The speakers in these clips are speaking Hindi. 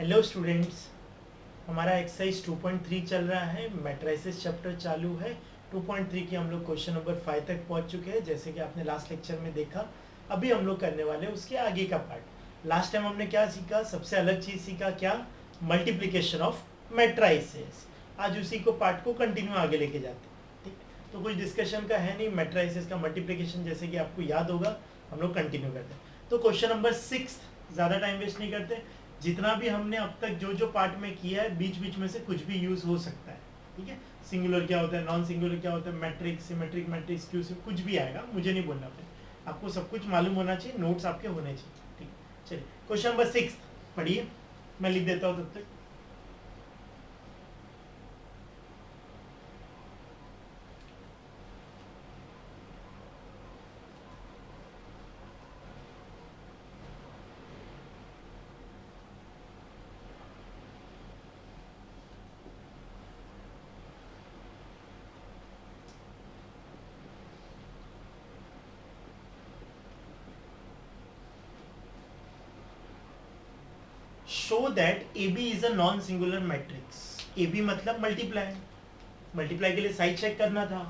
हेलो स्टूडेंट्स, हमारा एक्सरसाइज 2.3 चल रहा है। मैट्रिसेस चैप्टर चालू है। 2.3 की हम लोग क्वेश्चन नंबर 5 तक पहुंच चुके हैं। जैसे कि आपने लास्ट लेक्चर में देखा, अभी हम लोग करने वाले हैं उसके आगे का पार्ट। लास्ट टाइम हमने क्या सीखा? सबसे अलग चीज़ सीखा, क्या? Multiplication of matrices. आज उसी को पार्ट को कंटिन्यू आगे लेके जाते हैं। ठीक, तो कुछ डिस्कशन का है नहीं। मैट्राइसेस का मल्टीप्लिकेशन जैसे कि आपको याद होगा, हम लोग कंटिन्यू करते हैं। तो क्वेश्चन नंबर 6, ज़्यादा टाइम वेस्ट नहीं करते। जितना भी हमने अब तक जो जो पार्ट में किया है, बीच बीच में से कुछ भी यूज हो सकता है। ठीक है, सिंगुलर क्या होता है, नॉन सिंगुलर क्या होता है, मैट्रिक्स, सिमेट्रिक मैट्रिक्स, क्यू से कुछ भी आएगा, मुझे नहीं बोलना फिर। आपको सब कुछ मालूम होना चाहिए, नोट्स आपके होने चाहिए। ठीक, चलिए क्वेश्चन नंबर 6 पढ़िए, मैं लिख देता हूँ तब तक। Show that A B is a non singular matrix. A B मतलब मल्टीप्लाई, मल्टीप्लाई के लिए साइड चेक करना था।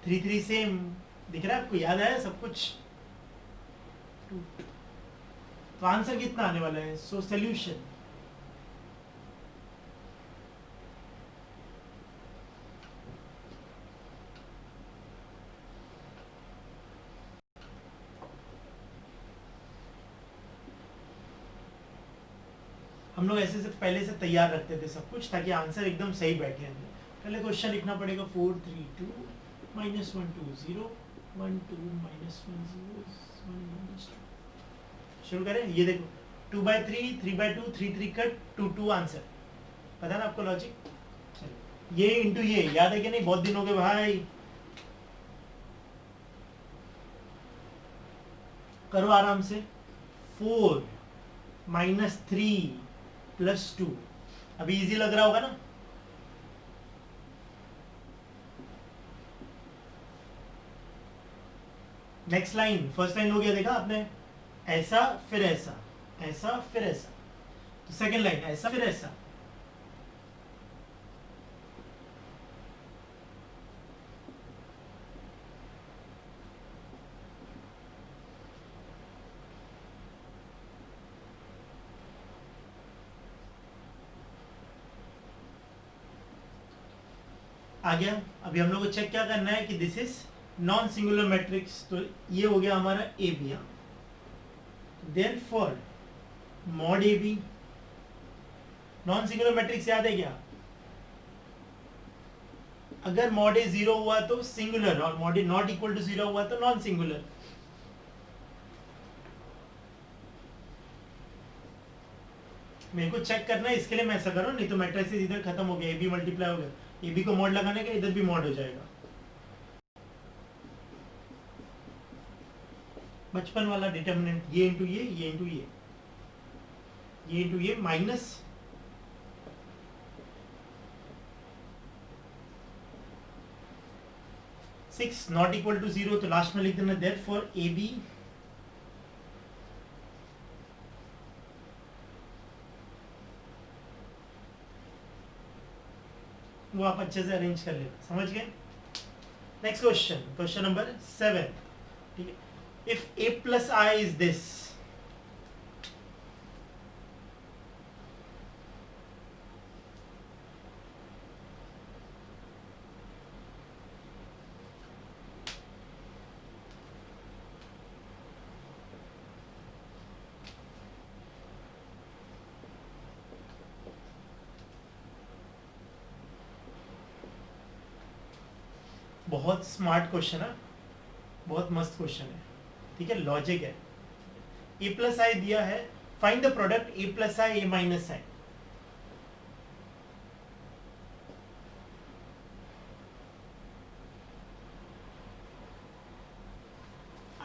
3 3 सेम दिख रहा है आपको? याद आया सब कुछ? तो आंसर कितना आने वाला है? सो सोल्यूशन, हम लोग ऐसे से पहले से तैयार रखते थे सब कुछ, ताकि आंसर एकदम सही बैठे। पहले क्वेश्चन लिखना पड़ेगा। 4 3 2 -1 2 0 1 2 -1 0 1 -2। शुरू करें। ये देखो, 2/3 3/2 3 3 कट 2 2 आंसर। पता ना आपको लॉजिक? ये इंटू ये याद है कि नहीं? बहुत दिन हो गए भाई। करो आराम से। 4 -3 +2। अभी इजी लग रहा होगा ना? नेक्स्ट लाइन, फर्स्ट लाइन हो गया, देखा आपने? ऐसा फिर ऐसा, ऐसा फिर ऐसा। तो सेकंड लाइन ऐसा फिर ऐसा। आ गया। अभी हम लोग को चेक क्या करना है कि this is non singular matrix. तो ये हो गया हमारा A B. Therefore mod A B non singular matrix, याद है क्या? अगर मॉड ए 0 हुआ तो सिंगुलर, और mod A not equal to 0 हुआ तो नॉन सिंगुलर। मेरे को चेक करना है, इसके लिए मैं ऐसा करूँ, नहीं तो मैट्रिसेस इधर खत्म हो गया, ए बी मल्टीप्लाई हो गया। ए बी को मॉड लगाने का, इधर भी मॉड हो जाएगा। बचपन वाला डिटर्मिनेंट, ये इंटू ये इंटू ये इंटू ये माइनस 6 नॉट इक्वल टू 0, तो लास्ट में लिख देना देयरफॉर ए बी वो आप अच्छे से अरेंज कर लेना। समझ गए? Next question, question number 7। ठीक है, if a plus I is this, बहुत स्मार्ट क्वेश्चन है, बहुत मस्त क्वेश्चन है। ठीक है, लॉजिक है। ए प्लस आई दिया है, find the product A plus I A minus I.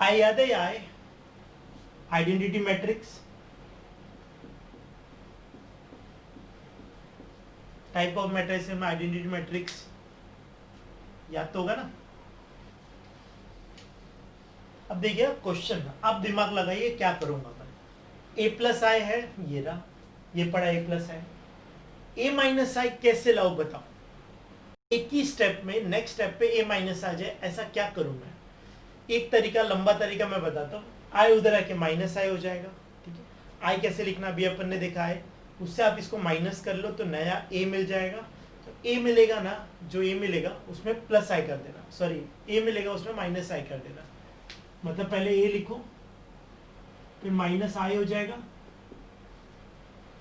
I याद है? I identity matrix, type of matrix में आइडेंटिटी मैट्रिक्स याद तो होगा ना? अब देखिए क्वेश्चन, अब दिमाग लगाइए क्या करूंगा मैं। ए प्लस आई है, ये रहा, ये पड़ा ए प्लस आई। ए माइनस आई कैसे लाओ बताओ? एक ही स्टेप में नेक्स्ट स्टेप पे ए माइनस आ जाए, ऐसा क्या करूं मैं? एक तरीका, लंबा तरीका मैं बताता हूँ। आई उधर आके माइनस आई हो जाएगा, ठीक है। आई कैसे लिखना अभी अपन ने देखा है, उससे आप इसको माइनस कर लो तो नया ए मिल जाएगा। तो ए मिलेगा ना, जो ए मिलेगा उसमें प्लस आई कर देना, सॉरी ए मिलेगा उसमें माइनस आई कर देना। मतलब पहले ए लिखो, फिर माइनस आई हो जाएगा,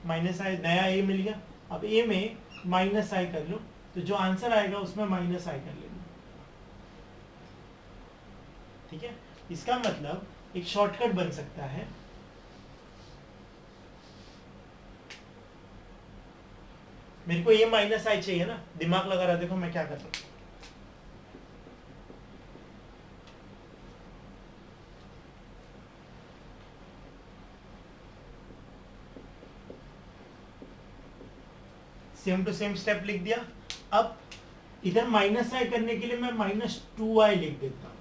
माइनस आई, नया ए मिल गया। अब ए में माइनस आई कर लो, तो जो आंसर आएगा उसमें माइनस आई कर लेना, ठीक है। इसका मतलब एक शॉर्टकट बन सकता है, मेरे को ये माइनस आई चाहिए ना, दिमाग लगा रहा, देखो मैं क्या कर रहा हूं। सेम टू सेम स्टेप लिख दिया। अब इधर माइनस आई करने के लिए मैं -2i लिख देता हूं।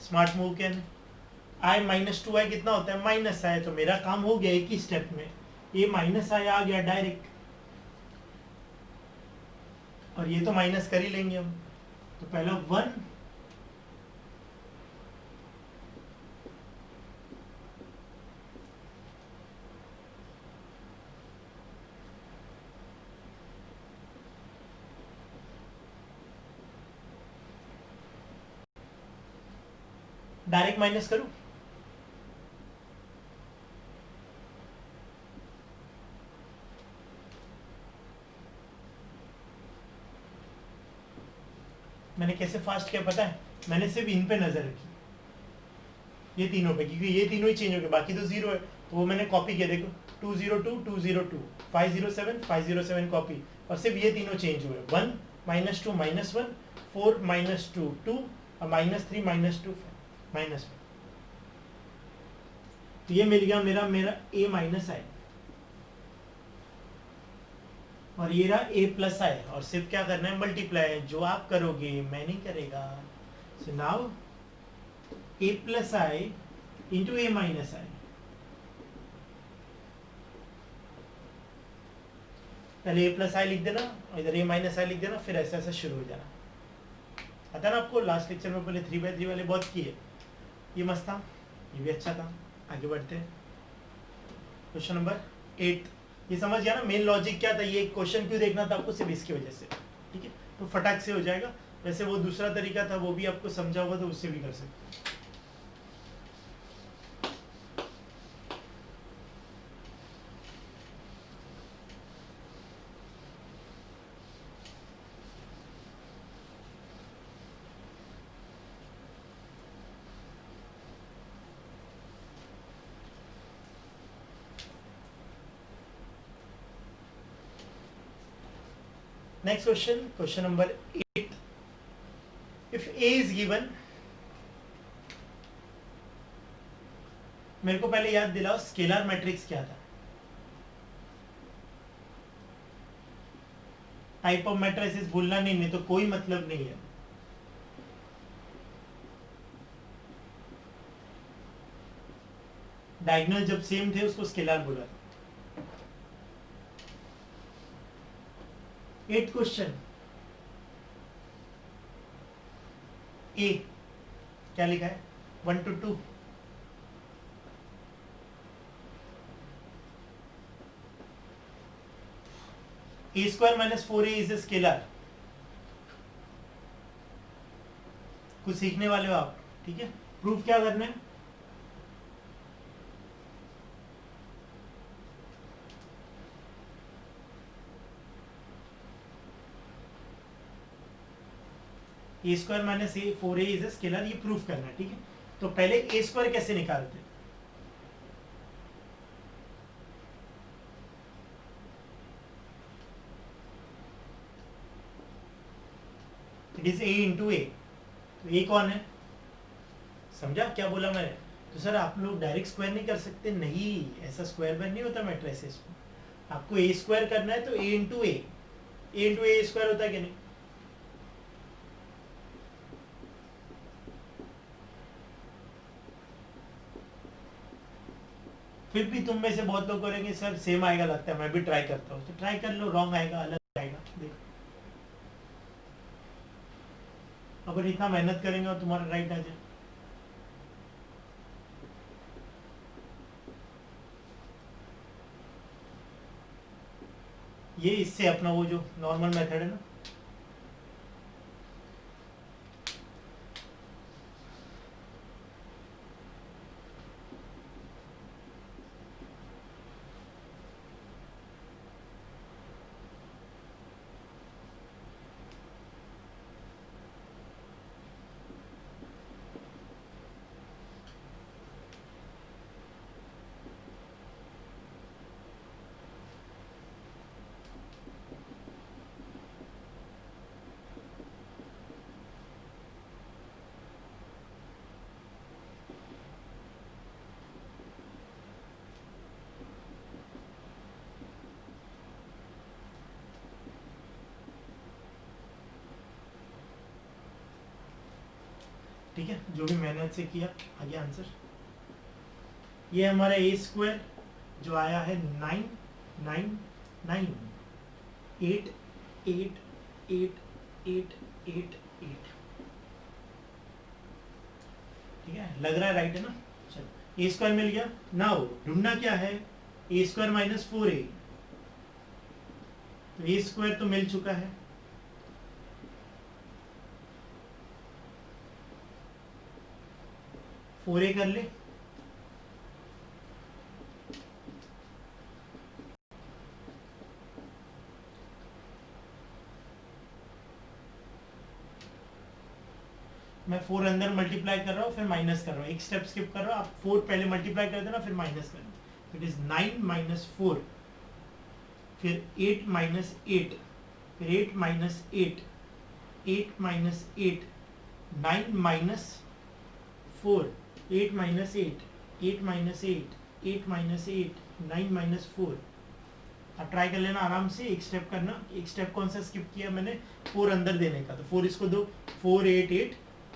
स्मार्ट मूव क्या है, आई -2i कितना होता है, माइनस आई, तो मेरा काम हो गया एक ही स्टेप में, ये माइनस आई आ गया डायरेक्ट, और ये तो माइनस कर ही लेंगे हम। तो पहला 1, डायरेक्ट माइनस करूं, मैंने कैसे फास्ट किया पता है, मैंने सिर्फ इन पे नजर रखी, ये तीनों पे, क्योंकि ये तीनों ही चेंज हो गए, बाकी तो जीरो है, तो वो मैंने कॉपी किया, देखो 202 202 507 507 कॉपी, और सिर्फ ये तीनों चेंज हुए, 1 -2 -1 4 -2 2 और -3 -2 -1। तो ये मिल गया मेरा a माइनस आई, और ये रहा a प्लस आई, और सिर्फ क्या करना है, मल्टीप्लाई, जो आप करोगे मैं नहीं करेगा। So now a plus I into a minus I, पहले a प्लस आई लिख देना और इधर a माइनस आई लिख देना, फिर ऐसा ऐसा शुरू हो जाना। आता ना आपको, लास्ट लेक्चर में पहले 3/3 वाले बहुत किए, ये मस्त था, ये भी अच्छा था। आगे बढ़ते हैं, क्वेश्चन नंबर 8। ये समझ गया ना मेन लॉजिक क्या था, ये क्वेश्चन क्यों देखना था आपको, सिर्फ इसकी वजह से, ठीक है। तो फटाक से हो जाएगा। वैसे वो दूसरा तरीका था, वो भी आपको समझा होगा, तो उससे भी कर सकते। Next question, question number 8. If A is given, मेरे को पहले याद दिलाओ स्केलर मैट्रिक्स क्या था। टाइप ऑफ मैट्रिसेस भूलना नहीं तो कोई मतलब नहीं है। डायगोनल जब सेम थे उसको स्केलर बोला था। 8th क्वेश्चन, ए क्या लिखा है, 1 to 2, a² - 4a is a scalar. कुछ सीखने वाले हो आप, ठीक है। प्रूफ क्या करना है, a² - 4a is a scalar, ये प्रूफ करना है, ठीक है। तो पहले a² कैसे निकालते हैं, इट इज a इंटू ए। तो a कौन है, समझा क्या बोला मैंने। तो सर आप लोग डायरेक्ट स्क्वायर नहीं कर सकते, नहीं, ऐसा स्क्वायर नहीं होता मैट्रिसेस में। आपको a² करना है तो a into A, A into A square होता है कि नहीं? फिर भी तुम में से बहुत लोग बोलेंगे सर सेम आएगा लगता है, मैं भी ट्राई करता हूँ, तो ट्राई कर लो, रॉन्ग आएगा, अलग आएगा। देखो अगर इतना मेहनत करेंगे और तुम्हारा राइट आ जाए, ये इससे अपना वो जो नॉर्मल मेथड है ना, ठीक है, जो भी मेहनत से किया आगे आंसर। ये हमारा ए स्क्वायर जो आया है 999 8 8 8 8 8 8। ठीक है, लग रहा है राइट है ना? चलो ए स्क्वायर मिल गया। नाउ ढूंढना क्या है? ए स्क्वायर माइनस 4a। तो ए स्क्वायर तो मिल चुका है, फोर ए कर ले, मैं 4 अंदर मल्टीप्लाई कर रहा हूँ फिर माइनस कर रहा हूँ, एक स्टेप स्किप कर रहा हूँ। आप 4 पहले मल्टीप्लाई कर देना फिर माइनस करना। इट इज 9 माइनस 4, फिर 8 माइनस 8, फिर 8 minus 8, 8 minus 8, 9 minus 4, 8 minus 8, 8 minus 8, 8 minus 8, 9 minus 4। आप ट्राई कर लेना आराम से, एक स्टेप करना। एक स्टेप कौन सा स्किप किया मैंने? 4 अंदर देने का, तो 4 इसको दो, 4 8 8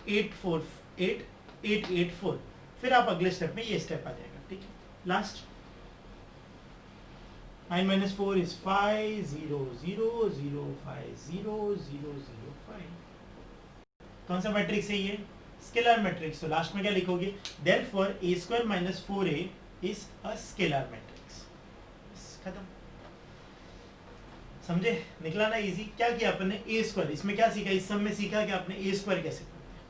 8 4 8 8 8 4। फिर आप अगले स्टेप में ये स्टेप आ जाएगा। ठीक है, लास्ट 9 माइनस 4 इज 5 0 0 0 5 0 0 0 5। कौन सा मैट्रिक्स है ये? Scalar matrix. तो लास्ट में क्या लिखोगे? Therefore a square minus 4a is a scalar matrix. खत्म, समझे? निकला ना इजी? क्या किया अपन ने? ए स्क्वायर, इसमें क्या सीखा? इस सब में सीखा कि आपने ए स्क्वायर कैसे करते हैं,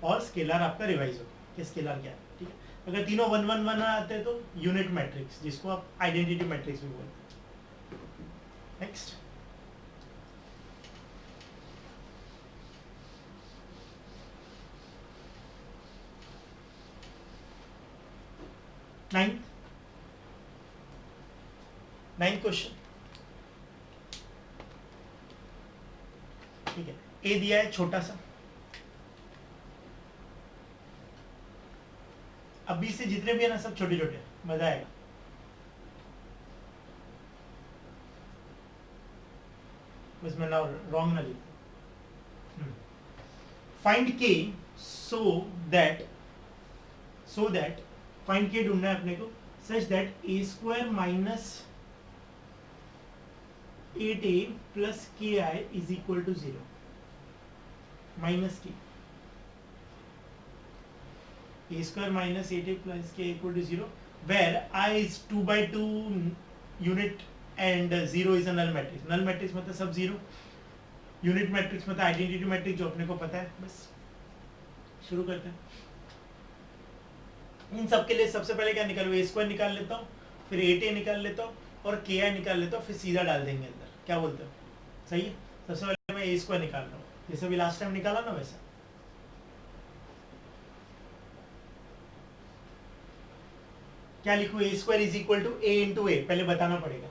और स्केलर आपका रिवाइज हो गया कि स्केलर क्या है। ठीक है, अगर तीनों 1 1 1 आते हैं तो यूनिट मैट्रिक्स, जिसको आप आइडेंटिटी मैट्रिक्स भी बोलते हैं। Next, ninth question. ठीक है, ए दिया है छोटा सा, अब बी से जितने भी है ना सब छोटे छोटे, मजा आएगा। बस मैं ना रॉन्ग ना लिखूं। फाइंड के सो दैट फाइंड के ढूंढना है अपने को, such that A square minus 8a plus के I is equal to 0। Minus की a square minus 8a plus k equal to 0, where I is 2 by 2 unit and 0 is a null matrix. null matrix मतलब सब 0, यूनिट मैट्रिक्स मतलब आइडेंटिटी मैट्रिक्स जो अपने को पता है। बस शुरू करते हैं। इन सब के लिए सबसे पहले क्या निकालूँ? ए स्क्वायर निकाल लेता हूँ, फिर 8a निकाल लेता हूँ और के आई निकाल लेता हूँ, फिर सीधा डाल देंगे अंदर। क्या बोलते हो? सही है? सबसे पहले मैं ए स्क्वायर निकाल रहा हूँ, जैसे भी लास्ट टाइम निकाला ना वैसा। क्या लिखूं? A square is equal to A into A, पहले बताना पड़ेगा।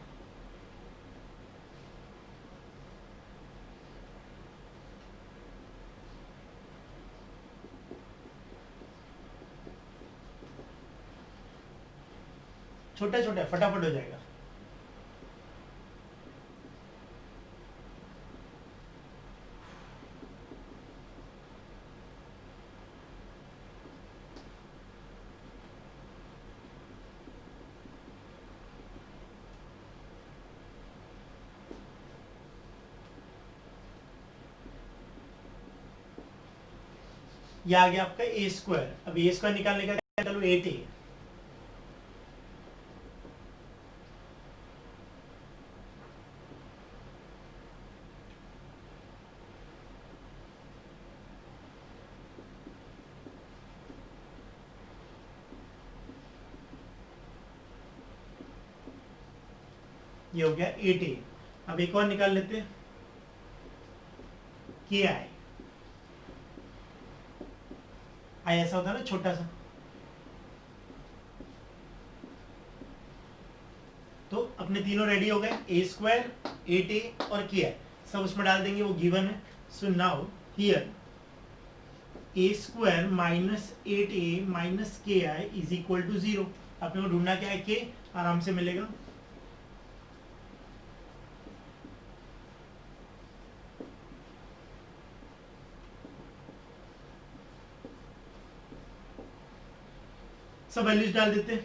छोटा छोटा फटाफट हो जाएगा। ये आ गया आपका ए स्क्वायर। अब ए स्क्वायर निकालने का क्या करो, 8a। ये हो गया 8a। अब एक और निकाल लेते हैं, के आई। आई ऐसा होता है ना छोटा सा, तो अपने तीनों रेडी हो गए, ए स्क्वायर, 8a और के आई सब उसमें डाल देंगे, वो गिवन है। So now here A square minus 8a minus के आई इज इक्वल टू 0। अपने को ढूंढना क्या है, के आराम से मिलेगा। सब वैल्यूज डाल देते हैं।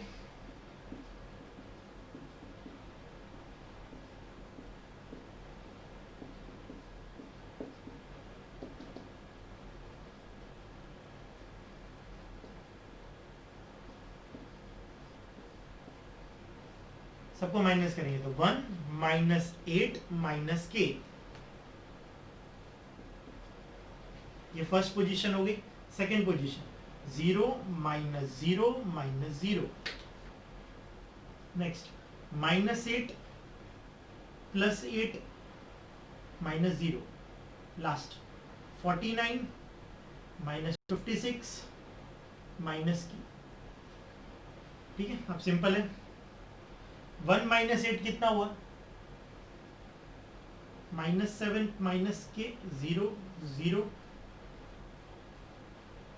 सबको माइनस करेंगे तो 1 माइनस 8 माइनस के, ये फर्स्ट पोजीशन हो गई। Second position 0 minus 0 minus 0। Next minus 8 plus 8 minus 0। Last 49 minus 56 minus की। ठीक है, अब सिंपल है। 1 माइनस 8 कितना हुआ, माइनस 7 माइनस के 0 0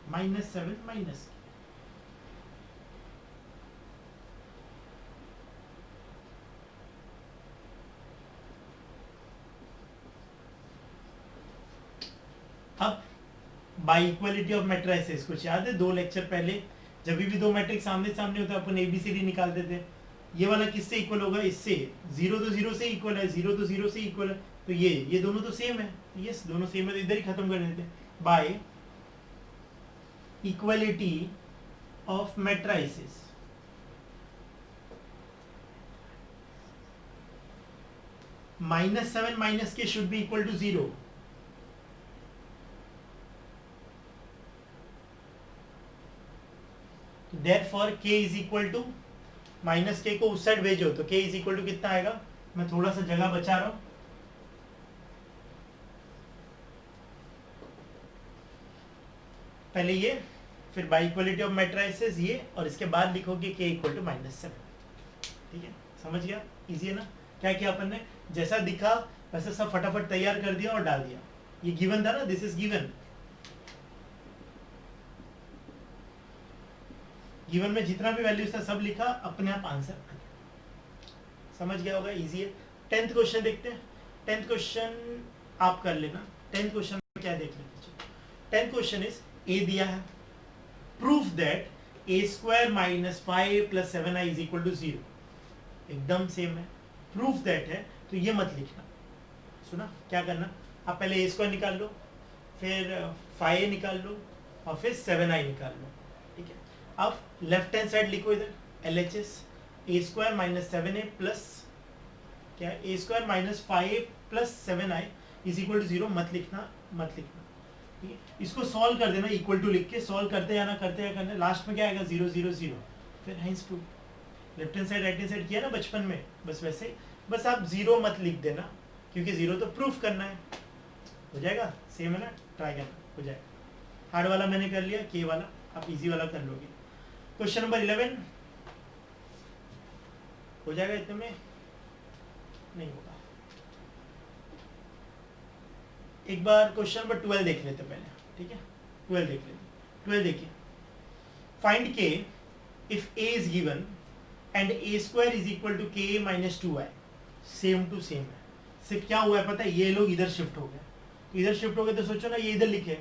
माइनस 7 माइनस के। अब बाई इक्वालिटी ऑफ मैट्रिसेस कुछ याद है, 2 लेक्चर पहले जब भी दो मैट्रिक्स आमने सामने होता है अपन एबीसीडी निकालते थे। ये वाला किससे इक्वल होगा, इससे। 0 तो 0 से इक्वल है, 0 तो 0 से इक्वल है, तो ये दोनों तो सेम है। यस, दोनों सेम है, तो इधर ही खत्म कर देते हैं। By equality of matrices -7 minus k should be equal to 0। Therefore k is equal to minus k को उस साइड भेजो तो k इज इक्वल टू कितना आएगा। मैं थोड़ा सा जगह बचा रहा हूं, पहले ये, फिर बाई इक्वलिटी ऑफ मैट्रिसेस ये, और इसके बाद लिखोगे k इक्वल टू -7। ठीक है, समझ गया, इजी है ना। क्या किया अपन ने, जैसा दिखा वैसे सब फटाफट तैयार कर दिया और डाल दिया। ये गिवन था ना, दिस इज गिवन। गिवन में जितना भी वैल्यूज था सब लिखा, अपने आप आंसर आ गया। समझ गया होगा, इजी है। 10th क्वेश्चन देखते हैं। 10th क्वेश्चन आप कर लेना। 10th क्वेश्चन में क्या देख लेते हैं। 10th क्वेश्चन इज, ए दिया है, proof that A square minus 5 plus 7i is equal to 0। एकदम सेम है, प्रूफ दैट है, तो ये मत लिखना। सुना, क्या करना, आप पहले ए स्क्वायर निकाल लो, फिर 5a निकाल लो, और फिर 7i निकाल लो। ठीक है, अब लेफ्ट हैंड साइड लिखो इधर, LHS A square minus 7a plus क्या, A square minus 5a plus 7i is equal to 0। मत लिखना, मत लिखना। ठीक है, इसको सॉल्व कर देना, इक्वल टू लिख के सॉल्व करते जाना, करते जाना, लास्ट में क्या आएगा, 0 0 0। फिर hence proof. Left hand side right hand side किया ना बचपन में, बस वैसे। बस आप 0 मत लिख देना, क्योंकि 0 तो प्रूफ करना है। हो जाएगा, सेम है ना, ट्राई करना, हो जाएगा। हार्ड वाला मैंने कर लिया, के वाला आप इजी वाला कर लोगे। क्वेश्चन नंबर 11 हो जाएगा, इतने में नहीं होगा। एक बार क्वेश्चन नंबर 12 देख लेते पहले। ठीक है, 12 देख लेते। 12 देखिए, find K if a is given and a square is equal to k minus 2i। Same to same है, सिर्फ क्या हुआ है पता है, ये लोग इधर शिफ्ट हो गए। इधर शिफ्ट हो गए तो सोचो ना, ये इधर लिखे,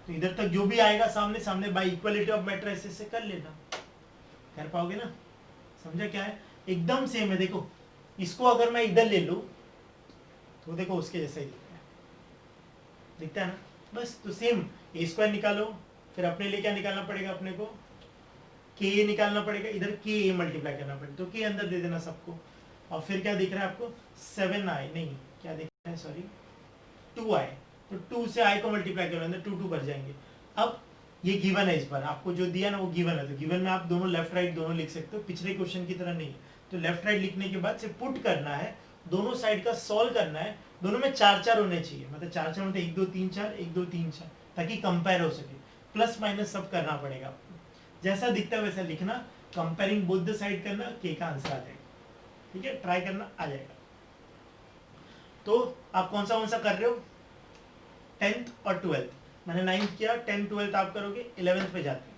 तो इधर तक जो भी आएगा सामने सामने बाय इक्वालिटी ऑफ मैट्रिसेस से कर लेना। कर पाओगे ना, समझा क्या है, एकदम सेम है। देखो, इसको अगर मैं इधर ले लूं तो देखो उसके जैसा ही दिखता है ना, बस। तो सेम, ए स्क्वायर निकालो, फिर अपने लिए क्या निकालना पड़ेगा, अपने को के निकालना पड़ेगा, इधर के ए मल्टीप्लाई करना पड़ेगा, तो के अंदर दे देना सबको। और फिर क्या दिख रहा है आपको, 7i, नहीं क्या दिख रहा है, सॉरी 2i, तो 2 से i को मल्टीप्लाई करो, अंदर 2 2 भर जाएंगे। अब ये गिवन है, इस बार आपको जो दिया ना वो गिवन है, तो गिवन में आप दोनों लेफ्ट राइट दोनों लिख सकते हो, पिछले क्वेश्चन की तरह नहीं। तो लेफ्ट राइट लिखने के बाद से पुट करना है, दोनों साइड का सॉल्व करना है, दोनों में 4 4 होने चाहिए, मतलब 4 4 मतलब 1 2 3 4 1 2 3 4, ताकि कंपेयर हो सके, प्लस माइनस सब करना पड़ेगा आपको, जैसा दिखता है वैसा लिखना, कंपेयरिंग बोथ द साइड करना, के का आंसर आ जाएगा। ठीक है, ट्राई करना, आ जाएगा। तो आप कौन सा कर रहे हो, 10th और 12th, मैंने 9th किया, 10th 12th आप करोगे, 11th पे जाते हैं।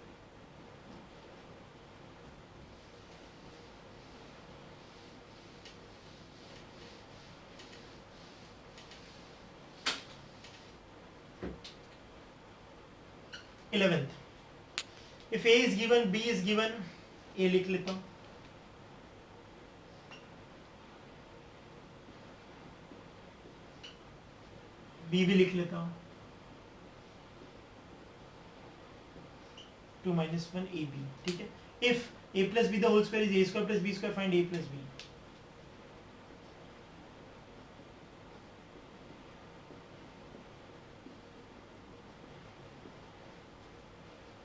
Eleventh, if A is given B is given, A लिख लेता हूं, बी भी लिख लेता हूं, 2 - 1 ए बी। ठीक है, if a plus b the whole square is a square plus b square, find a plus b।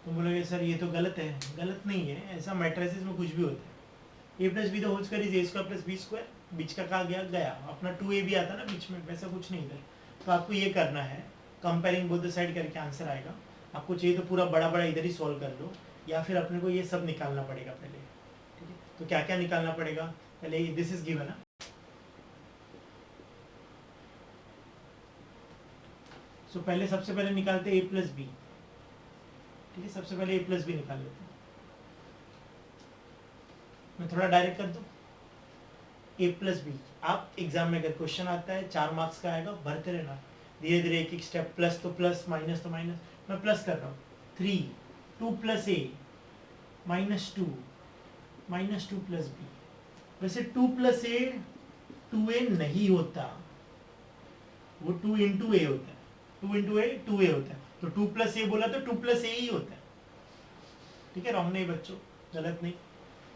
तो बोलोगे सर ये तो गलत है, गलत नहीं है, ऐसा मैट्रिसेस में कुछ भी होता है। a plus b the whole square is a square plus b square, बीच का कहा गया गया, अपना 2a भी आता ना बीच में, वैसा कुछ नहीं इधर। तो आपको ये करना है, कंपेयरिंग बोथ द साइड करके आंसर आएगा। आपको चाहिए तो पूरा बड़ा बड़ा इधर ही सॉल्व कर लो, या फिर अपने को ये सब निकालना पड़ेगा पहले। ठीक है, तो क्या क्या निकालना पड़ेगा, पहले दिस इज गिवन है, सो पहले सबसे पहले निकालते a प्लस बी। ठीक है, सबसे पहले a प्लस बी निकाल लेते हैं, मैं थोड़ा डायरेक्ट कर दूं, a प्लस बी। आप एग्जाम में अगर क्वेश्चन आता है 4 मार्क्स का आएगा, भरते रहना धीरे धीरे, एक एक स्टेप, प्लस तो प्लस, माइनस तो माइनस। मैं प्लस कर रहा हूँ, 3 2 प्लस a -2 -2 प्लस बी। वैसे 2 प्लस a 2a नहीं होता, वो 2 इंटू ए होता है, 2 इंटू ए 2a होता है, तो 2 प्लस ए बोला तो 2 प्लस ए ही होता है। ठीक है, रॉन्ग नहीं बच्चों, गलत नहीं।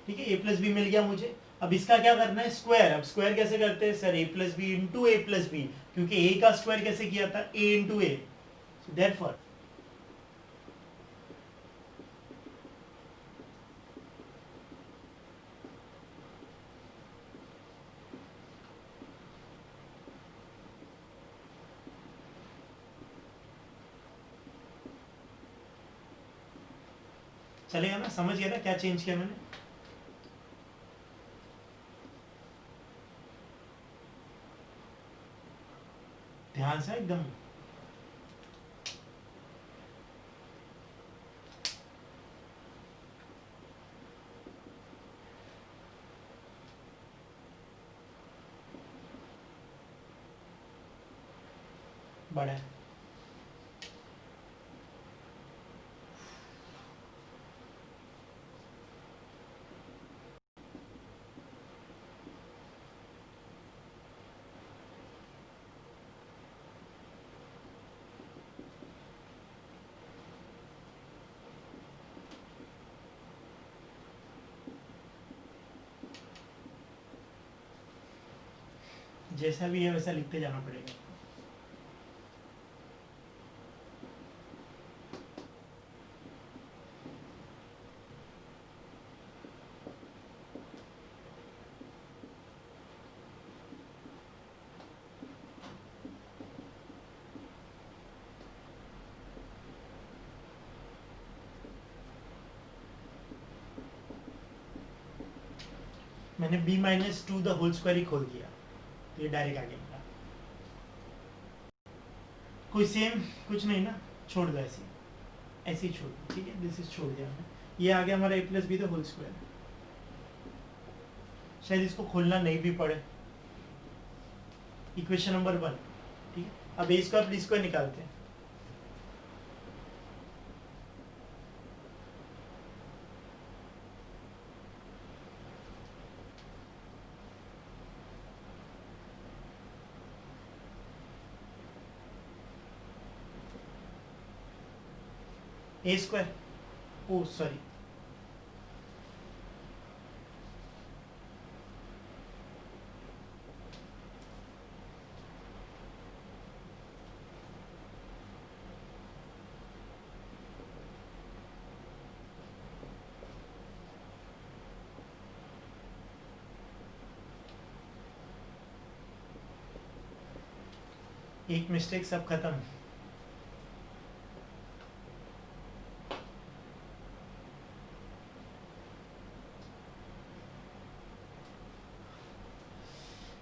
ठीक है, ए प्लस बी मिल गया मुझे। अब इसका क्या करना है, स्क्वायर। अब स्क्वायर कैसे करते हैं सर, ए प्लस बी इंटू ए प्लस बी, क्योंकि ए का स्क्वायर कैसे किया था, ए इंटू ए, सो देयरफॉर चलेगा ना, समझ गया ना क्या चेंज किया मैंने। ध्यान से एकदम, बड़ा है। जैसा भी है वैसा लिखते जाना पड़ेगा। मैंने b-2 द होल स्क्वायर ही खोल दिया, तो ये डायरेक्ट आ गया मेरा। कोई सेम कुछ नहीं ना, छोड़ दो ऐसे ऐसे ही छोड़ दो। ठीक है, दिस इज छोड़ दिया मैंने, ये आ गया हमारा a plus B the whole square. शायद इसको खोलना नहीं भी पड़े, इक्वेशन नंबर 1। ठीक है, अब a स्क्वायर प्लस स्क्वायर निकालते हैं। ए स्क्वायर, ओ सॉरी, एक मिस्टेक सब खत्म।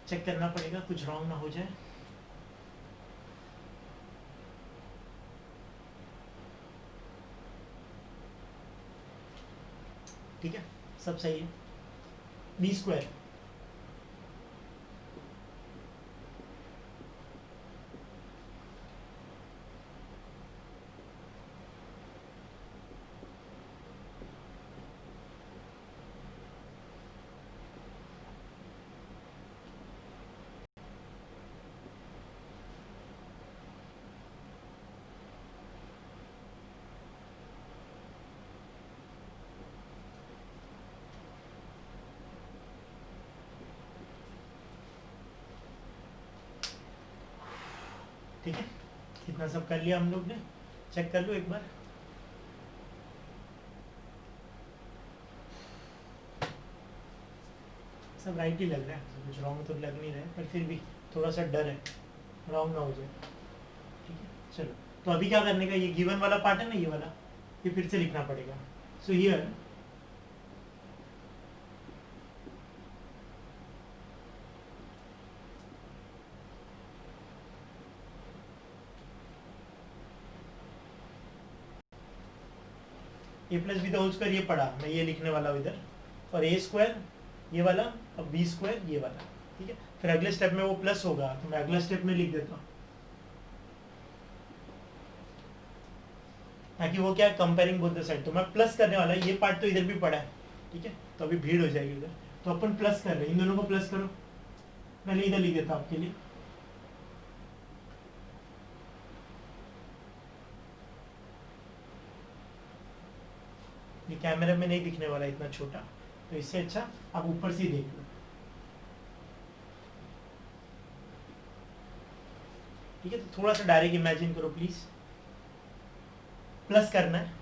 चेक करना पड़ेगा कुछ रॉन्ग ना हो जाए। ठीक है, सब सही है। बी स्क्वायर, ठीक है, इतना सब कर लिया हम लोग ने। चेक कर लो एक बार। सब राइट ही लग रहा है, कुछ रॉन्ग तो लग नहीं रहा है, पर फिर भी थोड़ा सा डर है रॉन्ग ना हो जाए। ठीक है, चलो तो अभी क्या करने का, ये गिवन वाला पार्ट है ना, ये वाला, ये फिर से लिखना पड़ेगा। So here A plus B the whole square, ये पढ़ा मैं, ये लिखने वाला हूँ इधर, और ए स्क्वायर ये वाला, और बी स्क्वायर ये वाला। ठीक है, फिर अगले स्टेप में वो प्लस होगा, तो मैं अगला स्टेप में लिख देता हूँ, ताकि वो क्या है, कंपेयरिंग बोथ द साइड। तो मैं प्लस करने वाला है, ये पार्ट तो इधर भी पड़ा है। ठीक है, तो अभी भीड़ हो जाएगी उधर, तो अपन प्लस कर रहे हैं, इन दोनों को प्लस करो। पहले इधर लिख देता हूँ आपके लिए। ये कैमरे में नहीं दिखने वाला इतना छोटा, तो इससे अच्छा आप ऊपर से ही देख लो। ठीक है, तो थोड़ा सा डायरेक्ट इमेजिन करो प्लीज। प्लस करना है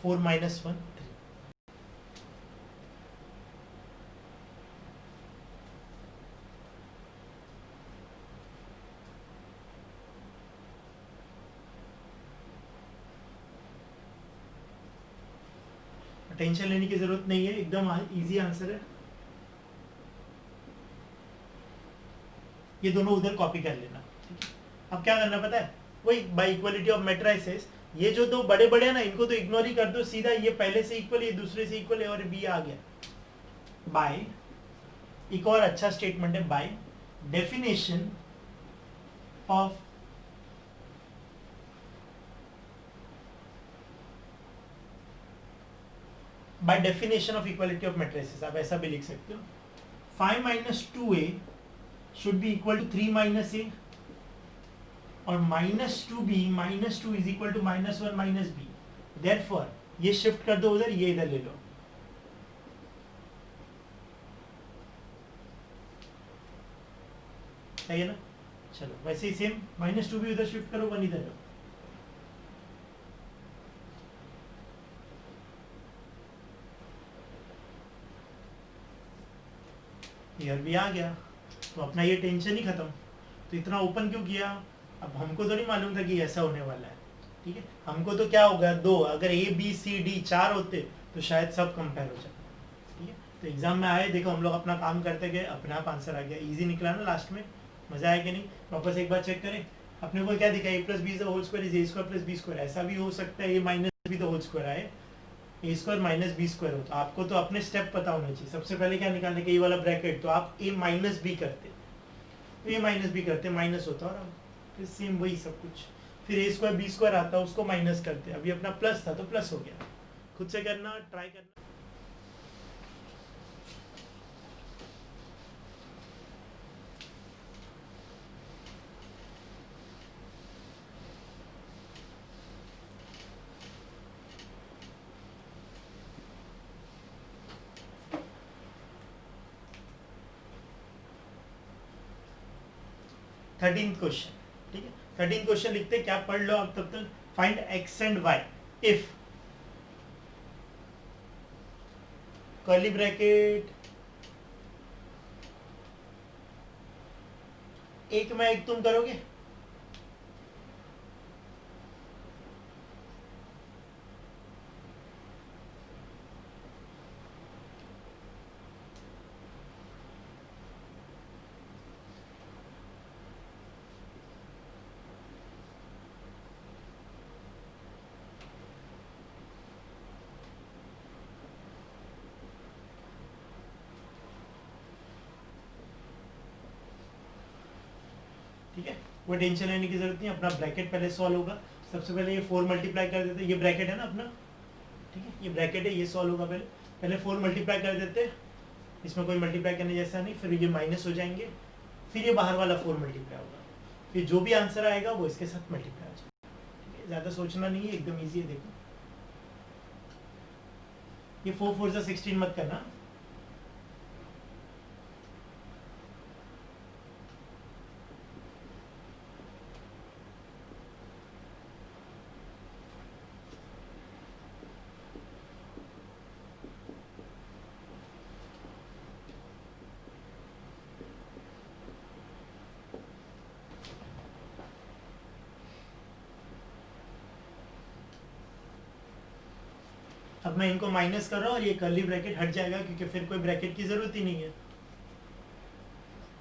4 माइनस 1 3। टेंशन लेने की जरूरत नहीं है, एकदम इजी आंसर है। ये दोनों उधर कॉपी कर लेना। ठीक है, अब क्या करना पता है, वही बाय इक्वलिटी ऑफ मैट्रिसेस, ये जो दो बड़े बड़े हैं ना, इनको तो इग्नोर ही कर दो, सीधा ये पहले से इक्वल, ये दूसरे से इक्वल है, और बी आ गया। बाय, एक और अच्छा स्टेटमेंट है, by definition of by definition of equality of matrices, आप ऐसा भी लिख सकते हो। 5 minus 2a should be equal to 3 minus a, और minus 2b minus 2 is equal to minus 1 minus b. Therefore ये शिफ्ट कर दो उधर, ये इधर ले लो। सही है ना? चलो वैसे ही सेम, माइनस 2 भी उधर शिफ्ट करो, 1 इधर लो। ईयर भी आ गया, तो अपना ये टेंशन ही खत्म। तो इतना ओपन क्यों किया, अब हमको तो नहीं मालूम था कि ऐसा होने वाला है। ठीक है, हमको तो क्या होगा, दो, अगर ए बी सी डी 4 होते तो शायद सब कंपेयर हो जाता। ठीक है, तो एग्जाम में आए, देखो हम लोग अपना काम करते गए, अपने आप आंसर आ गया, इजी निकला ना लास्ट में। मजा आया कि नहीं? वापस एक बार चेक करें, अपने को क्या दिखा, a plus b whole square is a square plus b square. ऐसा भी हो सकता है a minus b the whole square आए, a square minus b square हो। तो आपको तो अपने स्टेप पता होना चाहिए। सबसे पहले क्या निकालने का, ये वाला ब्रैकेट, तो आप ए माइनस बी करते, तो ए माइनस बी करते, माइनस होता, और फिर सेम वही सब कुछ। फिर ए स्क्वायर बी स्क्वायर आता, उसको माइनस करते, अभी अपना प्लस था तो प्लस हो गया। खुद से करना, ट्राई करना। 13th क्वेश्चन, ठीक है। 13th क्वेश्चन लिखते हैं, क्या पढ़ लो आप तब तक। Find x and y if curly bracket एक में एक तुम करोगे, ठीक है। कोई टेंशन लेने की जरूरत नहीं, अपना ब्रैकेट पहले सॉल्व होगा। सबसे पहले ये 4 मल्टीप्लाई कर देते, ये ब्रैकेट है ना अपना, ठीक है, ये ब्रैकेट है, ये सॉल्व होगा। पहले पहले 4 मल्टीप्लाई कर देते, इसमें कोई मल्टीप्लाई करने जैसा नहीं, फिर ये माइनस हो जाएंगे, फिर ये बाहर वाला 4 मल्टीप्लाई होगा, फिर जो भी आंसर आएगा वो इसके साथ मल्टीप्लाई हो जाएगा, ठीक है। ज़्यादा सोचना नहीं है, एकदम ईजी है। देखो ये 4 4 से 16 मत करना, अब मैं इनको माइनस कर रहा हूँ और ये कर्ली ब्रैकेट हट जाएगा, क्योंकि फिर कोई ब्रैकेट की जरूरत ही नहीं है।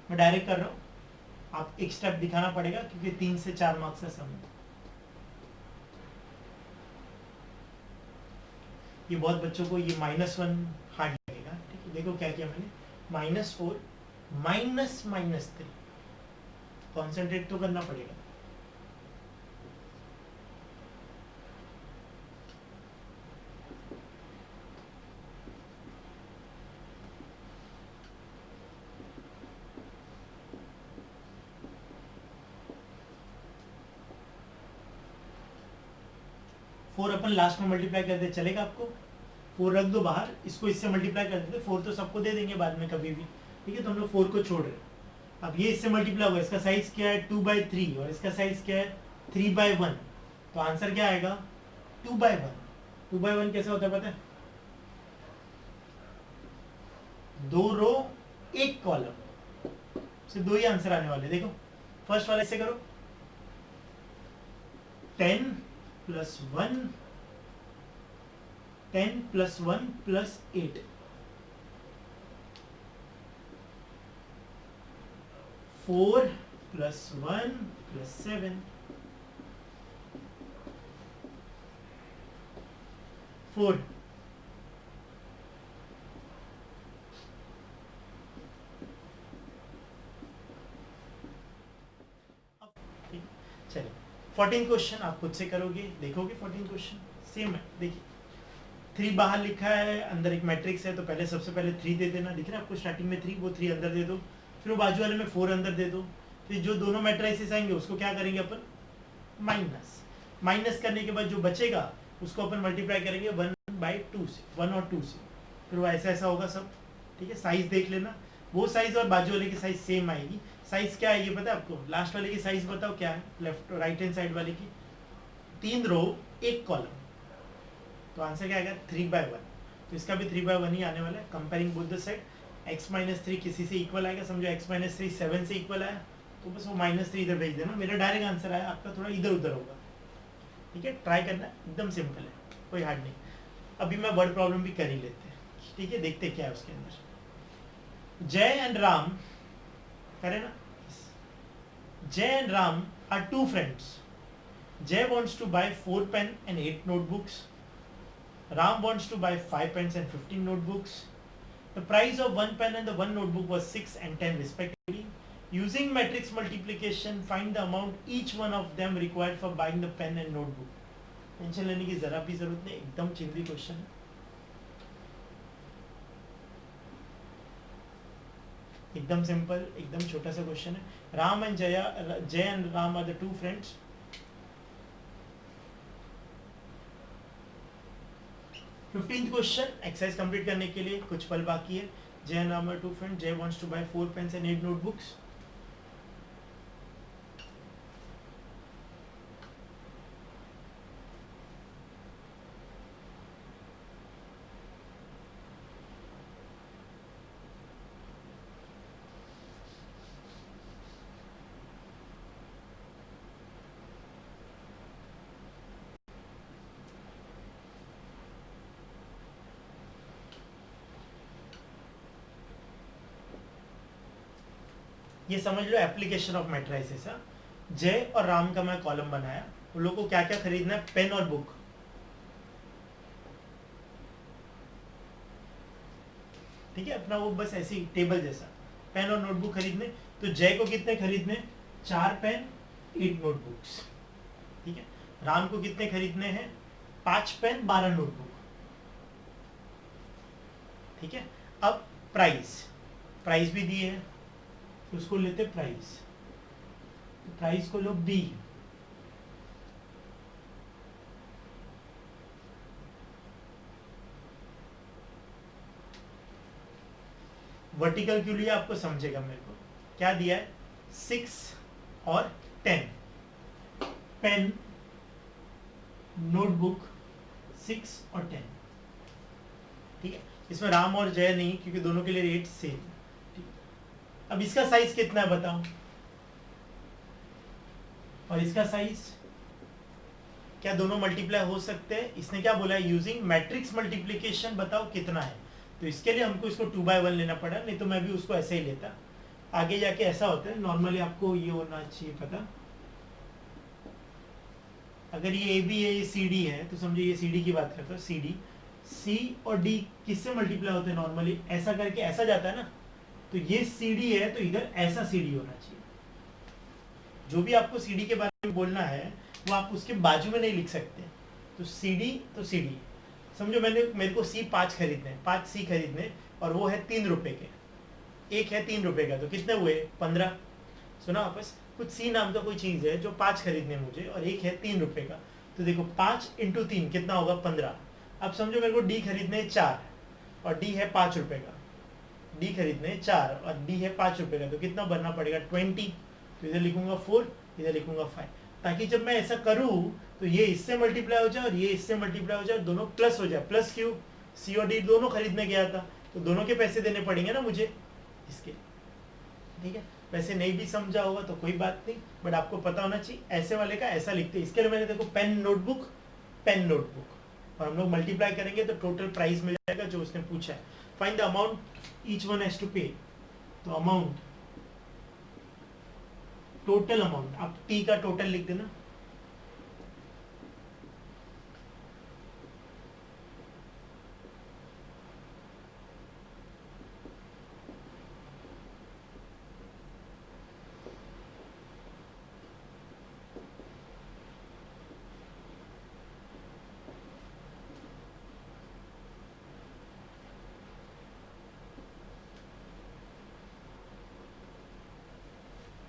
मैं डायरेक्ट कर रहा हूँ, आप एक स्टेप दिखाना पड़ेगा, क्योंकि 3 से 4 मार्क्स का सम है। ये बहुत बच्चों को ये -1 हार्ड लगेगा, ठीक है। देखो क्या किया मैंने, -4 -3, कॉन्सेंट्रेट तो करना पड़ेगा। फोर अपन लास्ट में मल्टीप्लाई कर दे, चलेगा आपको? 4 रख दो बाहर, इसको इससे मल्टीप्लाई कर देते, 4 तो सबको दे देंगे बाद में कभी भी, ठीक है। तो हम लोग 4 को छोड़ रहे हैं। अब ये इससे मल्टीप्लाई होगा, इसका साइज क्या है 2/3 और इसका साइज क्या है 3/1, तो आंसर क्या आएगा 2/1। 2/1 कैसे होता है पता है? 2 रो 1 कॉलम से 2 ही आंसर आने वाले। देखो फर्स्ट वाले से करो, 10 + 1 10 + 1 + 8, 4 + 1 + 7, 4 चलिए 14 क्वेश्चन आप खुद से करोगे, देखोगे 14 क्वेश्चन सेम है। देखिए 3 बाहर लिखा है, अंदर एक मैट्रिक्स है, तो पहले सबसे पहले 3 दे देना, दिख रहा है आपको स्टार्टिंग में 3, वो 3 अंदर दे दो, फिर वो बाजू वाले में 4 अंदर दे दो, फिर जो दोनों मैट्रिसेस आएंगे उसको क्या करेंगे अपन माइनस करने के बाद जो बचेगा उसको अपन मल्टीप्लाई करेंगे 1/2 से, 1 और 2 से, फिर वो ऐसा ऐसा होगा सब, ठीक है। साइज देख लेना, वो साइज और बाजू वाले की साइज सेम आएगी। साइज क्या है ये पता है आपको? लास्ट वाले की साइज बताओ क्या है, लेफ्ट राइट हैंड साइड वाले की, 3 रो 1 कॉलम, तो आंसर क्या आएगा 3/1। तो इसका भी 3/1 ही आने वाला है। Comparing both the side, x-3 किसी से इक्वल आएगा, समझो x-3 7 से इक्वल आया, तो बस वो -3 इधर भेज देना, मेरा डायरेक्ट आंसर आया, आपका थोड़ा इधर उधर होगा, ठीक है। ट्राई करना, एकदम सिंपल है, कोई हार्ड नहीं। अभी मैं वर्ड प्रॉब्लम भी कर ही लेते हैं, ठीक है, देखते क्या है उसके अंदर। जय एंड राम, करे ना, Jay and Ram are 2 friends. Jay wants to buy 4 pen and 8 notebooks. Ram wants to buy 5 pens and 15 notebooks. The price of 1 pen and the 1 notebook was 6 and 10 respectively. Using matrix multiplication, find the amount each one of them required for buying the pen and notebook. Tension लेने की जरा भी जरूरत नहीं, एकदम चिंदी क्वेश्चन है, एकदम सिंपल, एकदम छोटा सा क्वेश्चन है। Ram and Jay and Ram are the 2 friends. 15th question exercise complete करने के लिए कुछ पल बाकी है। Jay and Ram are 2 friends, Jay wants to buy 4 pens and 8 notebooks. ये समझ लो एप्लीकेशन ऑफ मैट्राइसिस। जय और राम का मैं कॉलम बनाया, उन लोगों को क्या क्या खरीदना है, पेन और बुक। ठीक है, अपना वो बस ऐसी टेबल जैसा, पेन और नोटबुक खरीदने। तो जय को कितने खरीदने, 4 पेन 8 नोटबुक्स। ठीक है, राम को कितने खरीदने हैं, 5 पेन 12 नोटबुक। ठीक है, अब प्राइस, प्राइस भी दिए है तो उसको लेते प्राइस, तो प्राइस को लो बी। वर्टिकल क्यों लिया आपको समझेगा मेरे को। क्या दिया है, 6 और 10, पेन नोटबुक 6 और 10। ठीक है, इसमें राम और जय नहीं क्योंकि दोनों के लिए रेट सेम। अब इसका साइज कितना है बताओ, और इसका साइज, क्या दोनों मल्टीप्लाई हो सकते हैं। इसने क्या बोला है, यूजिंग मैट्रिक्स मल्टीप्लीकेशन बताओ कितना है। तो इसके लिए हमको इसको 2/1 लेना पड़ा, नहीं तो मैं भी उसको ऐसे ही लेता। आगे जाके ऐसा होता है, नॉर्मली आपको ये होना चाहिए पता, अगर ये ए बी है, ये सी डी है, तो समझो ये सी डी की बात करता हूँ, सी डी, सी और डी किससे मल्टीप्लाई होते हैं नॉर्मली, ऐसा करके ऐसा जाता है ना। तो ये सी डी है तो इधर ऐसा सी डी होना चाहिए। जो भी आपको सी डी के बारे में बोलना है वो आप उसके बाजू में नहीं लिख सकते। तो सी डी तो सी डी समझो, मेरे को सी 5 खरीदने, 5 सी खरीदने, और वो है 3 रुपए के, एक है 3 रुपए का, तो कितने हुए 15। सुना वापस, कुछ सी नाम का कोई चीज है जो 5 खरीदने मुझे, और एक है 3 रुपए का। तो देखो 5 × 3 कितना होगा 15। अब समझो मेरे को डी खरीदने 4 और डी है 5 रुपए का, डी खरीदने 4 और डी है 5 रुपए का, तो कितना भरना पड़ेगा 20। तो इधर लिखूंगा 4, इधर लिखूंगा 5, ताकि जब मैं ऐसा करूं तो ये इससे मल्टीप्लाई हो जाए और ये इससे मल्टीप्लाई हो जाए, दोनों प्लस हो जाए। प्लस क्यों, सी और डी दोनों खरीदने गया था तो दोनों के पैसे देने पड़ेंगे ना मुझे इसके। ठीक है, वैसे नहीं भी समझा होगा तो कोई बात नहीं, बट आपको पता होना चाहिए ऐसे वाले का ऐसा लिखते हैं। इसके लिए मैंने देखो पेन नोटबुक, पेन नोटबुक, और हम लोग मल्टीप्लाई करेंगे तो टोटल प्राइस मिल जाएगा जो उसने पूछा है। Find the amount each one has to pay. तो अमाउंट, टोटल अमाउंट, आप टी का टोटल लिख देना।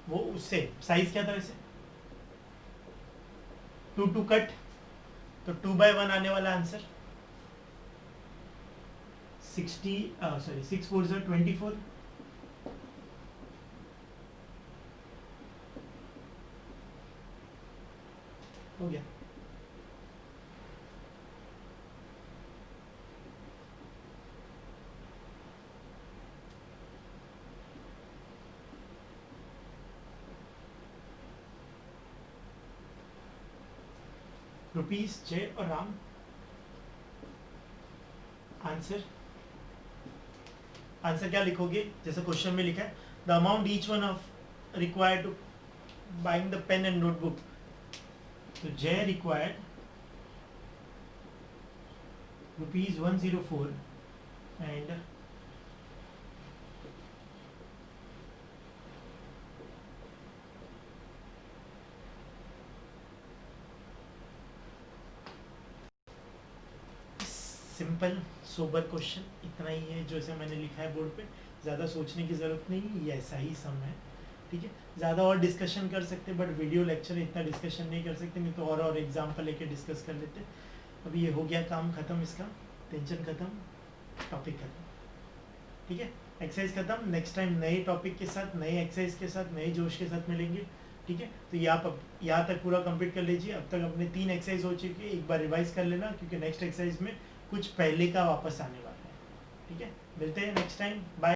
वो उससे साइज क्या था वैसे, 2 कट, तो 2/1 आने वाला आंसर 6 4 24 हो गया। रुपीस जय और राम, आंसर, आंसर क्या लिखोगे जैसे क्वेश्चन में लिखा है, the amount each one of required to buying the pen and notebook. तो Jay required ₹104 and simple sober question, इतना ही है जो ऐसे मैंने लिखा है बोर्ड पे, ज़्यादा सोचने की ज़रूरत नहीं, ये ऐसा ही सम है। ठीक है, ज़्यादा और डिस्कशन कर सकते बट वीडियो लेक्चर इतना डिस्कशन नहीं कर सकते, नहीं तो और एग्जाम्पल लेके डिस्कस कर लेते। अभी ये हो गया काम ख़त्म, इसका टेंशन ख़त्म, टॉपिक ख़त्म। ठीक है, एक्सरसाइज ख़त्म। नेक्स्ट टाइम नए टॉपिक के साथ, नए एक्सरसाइज के साथ, नए जोश के साथ मिलेंगे। ठीक है, तो ये आप अब यहाँ तक पूरा कंप्लीट कर लीजिए। अब तक अपने 3 एक्सरसाइज हो चुकी है, एक बार रिवाइज कर लेना क्योंकि नेक्स्ट एक्सरसाइज में कुछ पहले का वापस आने वाला है। ठीक है, मिलते हैं नेक्स्ट टाइम, बाय।